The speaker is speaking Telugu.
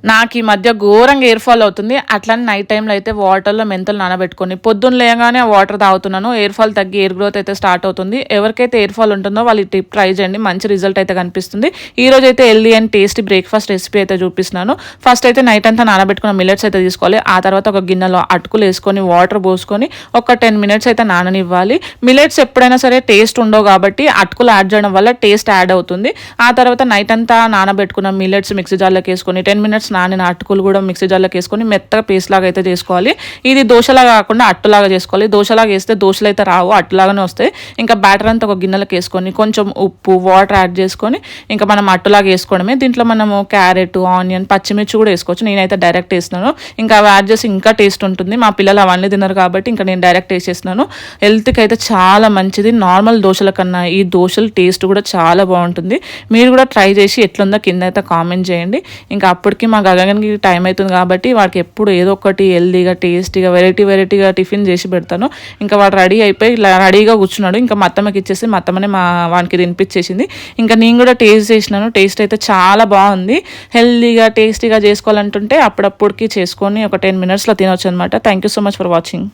నాకు ఈ మధ్య ఘోరంగా ఎయిర్ ఫాల్ అవుతుంది. అట్లని నైట్ టైంలో అయితే వాటర్లో మెంతులు నానబెట్టుకొని పొద్దున్న లేగానే ఆ వాటర్ తాగుతున్నాను. ఎయిర్ ఫాల్ తగ్గి ఎయిర్ గ్రోత్ అయితే స్టార్ట్ అవుతుంది. ఎవరికైతే ఎయిర్ ఫాల్ ఉంటుందో వాళ్ళు ఈ టిప్ ట్రై చేయండి, మంచి రిజల్ట్ అయితే కనిపిస్తుంది. ఈ రోజు అయితే healthy and tasty breakfast recipe అయితే చూపిస్తున్నాను. ఫస్ట్ అయితే నైట్ అంతా నానబెట్టుకున్న మిల్లెట్స్ అయితే తీసుకోవాలి. ఆ తర్వాత ఒక గిన్నెలో అటుకులు వేసుకొని వాటర్ పోసుకొని ఒక 10 మినిట్స్ అయితే నాననివ్వాలి. మిల్లెట్స్ ఎప్పుడైనా సరే టేస్ట్ ఉండవు కాబట్టి అటుకులు యాడ్ చేయడం వల్ల టేస్ట్ యాడ్ అవుతుంది. ఆ తర్వాత నైట్ అంతా నానబెట్టుకున్న మిల్లెట్స్ మిక్సీ జార్లోకి వేసుకొని 10 మినిట్స్ నానిన అటుకులు కూడా మిక్సీ జార్లోకి వేసుకొని మెత్తగా పేస్ట్ లాగా అయితే చేసుకోవాలి. ఇది దోశలాగా కాకుండా అట్టులాగా చేసుకోవాలి. దోశలాగా వేస్తే దోశలు అయితే రావు, అట్టులాగానే వస్తాయి. ఇంకా బ్యాటర్ అంతా ఒక గిన్నెలోకి వేసుకొని కొంచెం ఉప్పు వాటర్ యాడ్ చేసుకొని ఇంకా మనం అట్టులాగా వేసుకోవడమే. దీంట్లో మనము క్యారెట్, ఆనియన్, పచ్చిమిర్చి కూడా వేసుకోవచ్చు. నేనైతే డైరెక్ట్ వేస్తున్నాను. ఇంకా అవి యాడ్ చేసి ఇంకా టేస్ట్ ఉంటుంది. మా పిల్లలు అవన్నీ తినరు కాబట్టి ఇంకా నేను డైరెక్ట్ వేసేస్తున్నాను. హెల్త్కి అయితే చాలా మంచిది. నార్మల్ దోశల కన్నా ఈ దోశలు టేస్ట్ కూడా చాలా బాగుంటుంది. మీరు కూడా ట్రై చేసి ఎట్లుందో కింద అయితే కామెంట్ చేయండి. ఇంకా అప్పటికి మా గగన్కి టైం అవుతుంది కాబట్టి వాడికి ఎప్పుడు ఏదో ఒకటి హెల్దీగా టేస్టీగా వెరైటీగా టిఫిన్ చేసి పెడతాను. ఇంకా వాడు రెడీ అయిపోయి ఇలా రెడీగా కూర్చున్నాడు. ఇంకా మా అత్తమ్మకి ఇచ్చేసి మా అత్తమ్మనే వానికి తినిపించేసింది. ఇంకా నేను కూడా టేస్ట్ చేసినాను. టేస్ట్ అయితే చాలా బాగుంది. హెల్దీగా టేస్టీగా చేసుకోవాలంటుంటే అప్పుడప్పుడుకి చేసుకొని ఒక 10 మినిట్స్లో తినొచ్చు అనమాట. Thank you so much for watching.